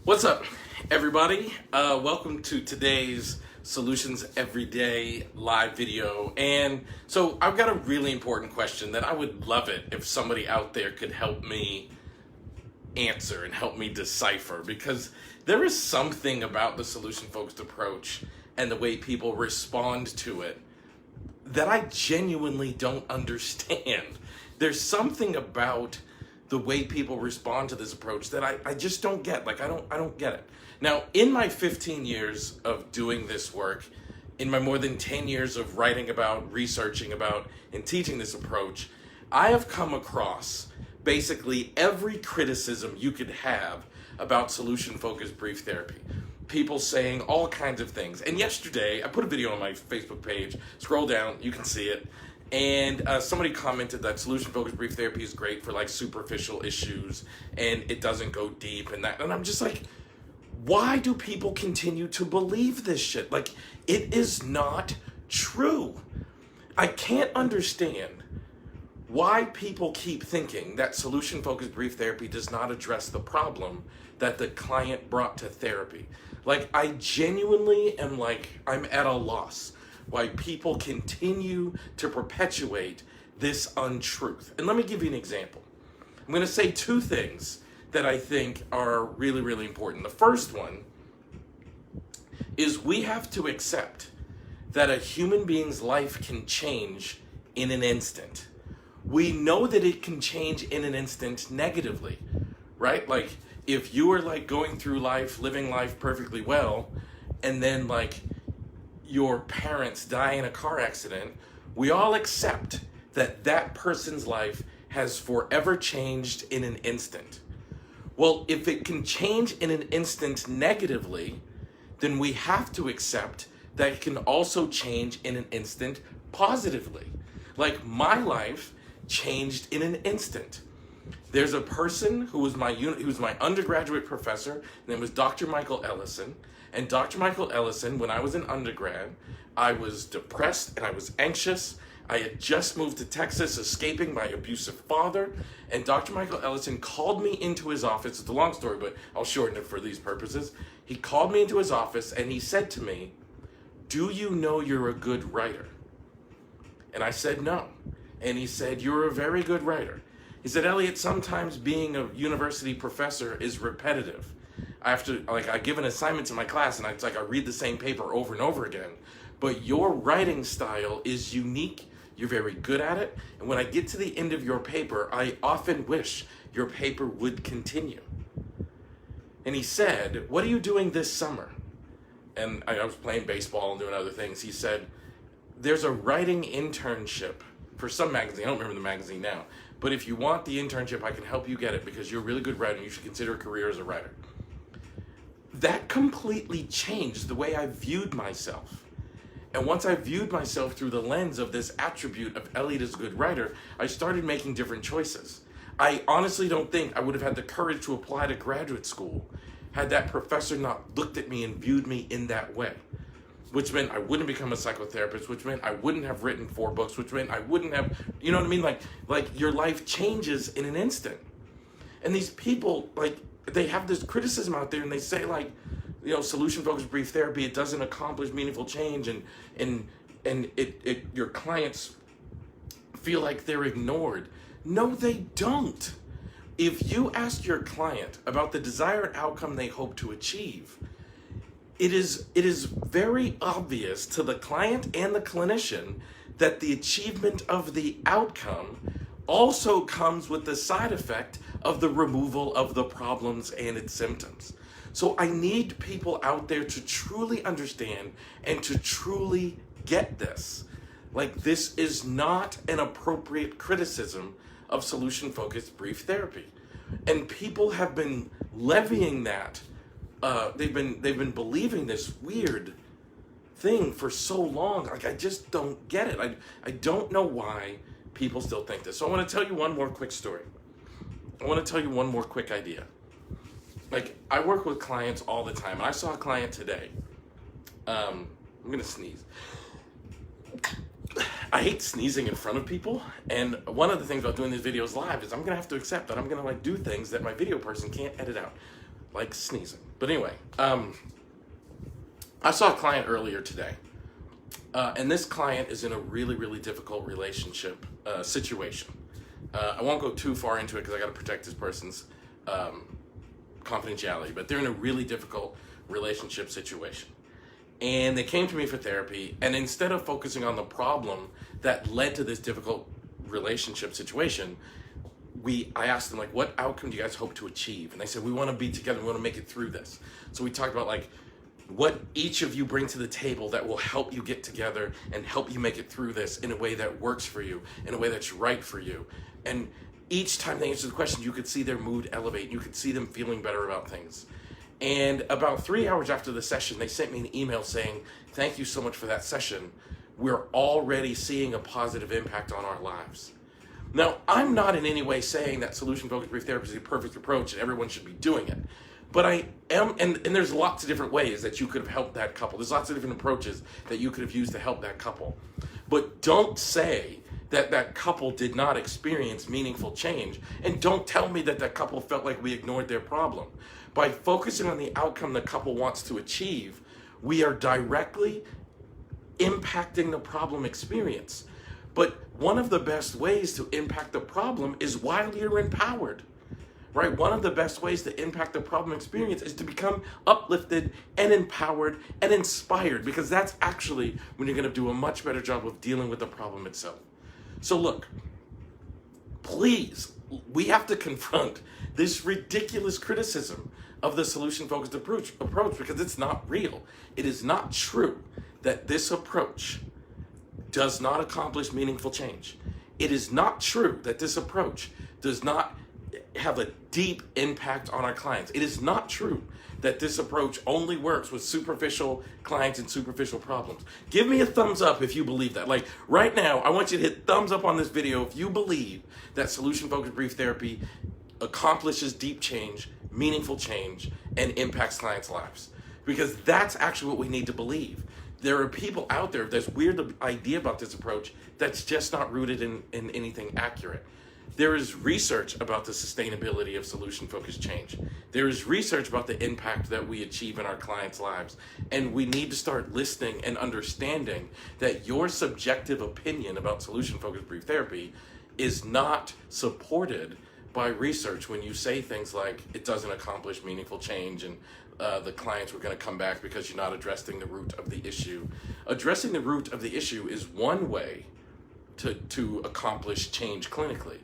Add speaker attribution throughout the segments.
Speaker 1: What's up, everybody? Welcome to today's Solutions Everyday live video. And so I've got a really important question that I would love it if somebody out there could help me answer and help me decipher, because there is something about the solution-focused approach and the way people respond to it that I genuinely don't understand. There's something about the way people respond to this approach that I just don't get. Like, I don't get it. Now, in my 15 years of doing this work, in my more than 10 years of writing about, researching about, and teaching this approach, I have come across basically every criticism you could have about solution-focused brief therapy. People saying all kinds of things. And yesterday, I put a video on my Facebook page. Scroll down, you can see it. And somebody commented that solution-focused brief therapy is great for like superficial issues and it doesn't go deep and that. And I'm just like, why do people continue to believe this shit? Like, it is not true. I can't understand why people keep thinking that solution-focused brief therapy does not address the problem that the client brought to therapy. Like, I genuinely am like, I'm at a loss why people continue to perpetuate this untruth. And let me give you an example. I'm going to say two things that I think are really, really important. The first one is we have to accept that a human being's life can change in an instant. We know that it can change in an instant negatively, right? Like, if you are like going through life, living life perfectly well, and then like your parents die in a car accident, we all accept that that person's life has forever changed in an instant. Well, if it can change in an instant negatively, then we have to accept that it can also change in an instant positively. Like, my life changed in an instant. There's a person who was my undergraduate professor. His name was Dr. Michael Ellison. And Dr. Michael Ellison, when I was an undergrad, I was depressed and I was anxious. I had just moved to Texas, escaping my abusive father. And Dr. Michael Ellison called me into his office. It's a long story, but I'll shorten it for these purposes. He called me into his office and he said to me, "Do you know you're a good writer?" And I said, "No." And he said, "You're a very good writer." He said, "Elliot, sometimes being a university professor is repetitive. I have to, like, I give an assignment to my class and it's like I read the same paper over and over again. But your writing style is unique. You're very good at it. And when I get to the end of your paper, I often wish your paper would continue." And he said, "What are you doing this summer?" And I was playing baseball and doing other things. He said, "There's a writing internship for some magazine." I don't remember the magazine now. "But if you want the internship, I can help you get it because you're a really good writer and you should consider a career as a writer." That completely changed the way I viewed myself. And once I viewed myself through the lens of this attribute of Elliot is a good writer, I started making different choices. I honestly don't think I would have had the courage to apply to graduate school had that professor not looked at me and viewed me in that way. Which meant I wouldn't become a psychotherapist, which meant I wouldn't have written 4 books, which meant I wouldn't have, you know what I mean? Like your life changes in an instant. And these people, like, they have this criticism out there and they say, like, you know, solution-focused brief therapy, it doesn't accomplish meaningful change and your clients feel like they're ignored. No, they don't. If you ask your client about the desired outcome they hope to achieve, it is very obvious to the client and the clinician that the achievement of the outcome also comes with the side effect of the removal of the problems and its symptoms. So I need people out there to truly understand and to truly get this. Like, this is not an appropriate criticism of solution-focused brief therapy. And people have been levying that. They've been believing this weird thing for so long. Like, I just don't get it. I don't know why people still think this. So I want to tell you one more quick story. I want to tell you one more quick idea. Like, I work with clients all the time. I saw a client today. I'm going to sneeze. I hate sneezing in front of people, and one of the things about doing these videos live is I'm going to have to accept that I'm going to like do things that my video person can't edit out. like sneezing. But anyway, I saw a client earlier today, and this client is in a really, really difficult relationship situation. I won't go too far into it because I got to protect this person's confidentiality, but they're in a really difficult relationship situation. And they came to me for therapy, and instead of focusing on the problem that led to this difficult relationship situation, I asked them, like, what outcome do you guys hope to achieve? And they said, we want to be together, we want to make it through this. So we talked about, like, what each of you bring to the table that will help you get together and help you make it through this in a way that works for you, in a way that's right for you. And each time they answered the question, you could see their mood elevate. You could see them feeling better about things. And about 3 hours after the session, they sent me an email saying, thank you so much for that session. We're already seeing a positive impact on our lives. Now, I'm not in any way saying that solution-focused brief therapy is the perfect approach and everyone should be doing it. But I am, and there's lots of different ways that you could have helped that couple. There's lots of different approaches that you could have used to help that couple. But don't say that that couple did not experience meaningful change. And don't tell me that that couple felt like we ignored their problem. By focusing on the outcome the couple wants to achieve, we are directly impacting the problem experience. But one of the best ways to impact the problem is while you're empowered, right? One of the best ways to impact the problem experience is to become uplifted and empowered and inspired, because that's actually when you're going to do a much better job of dealing with the problem itself. So look, please, we have to confront this ridiculous criticism of the solution-focused approach because it's not real. It is not true that this approach does not accomplish meaningful change. It is not true that this approach does not have a deep impact on our clients. It is not true that this approach only works with superficial clients and superficial problems. Give me a thumbs up if you believe that. Like right now, I want you to hit thumbs up on this video if you believe that solution-focused brief therapy accomplishes deep change, meaningful change, and impacts clients' lives. Because that's actually what we need to believe. There are people out there, there's weird idea about this approach that's just not rooted in anything accurate. There is research about the sustainability of solution-focused change. There is research about the impact that we achieve in our clients' lives. And we need to start listening and understanding that your subjective opinion about solution-focused brief therapy is not supported by research when you say things like it doesn't accomplish meaningful change and the clients were going to come back because you're not addressing the root of the issue. Addressing the root of the issue is one way to accomplish change clinically.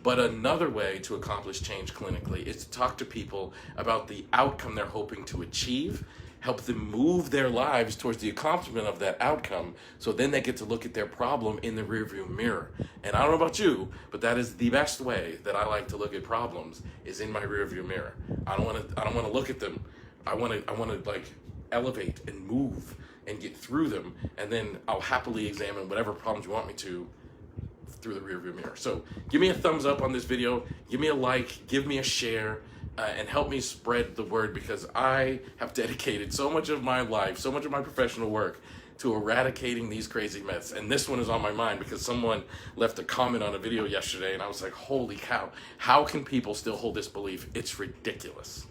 Speaker 1: But another way to accomplish change clinically is to talk to people about the outcome they're hoping to achieve, help them move their lives towards the accomplishment of that outcome, so then they get to look at their problem in the rearview mirror. And I don't know about you, but that is the best way that I like to look at problems, is in my rearview mirror. I don't want to look at them. I want to like elevate and move and get through them, and then I'll happily examine whatever problems you want me to through the rearview mirror. So give me a thumbs up on this video, give me a like, give me a share, and help me spread the word, because I have dedicated so much of my life, so much of my professional work to eradicating these crazy myths. And this one is on my mind because someone left a comment on a video yesterday and I was like, holy cow, how can people still hold this belief? It's ridiculous.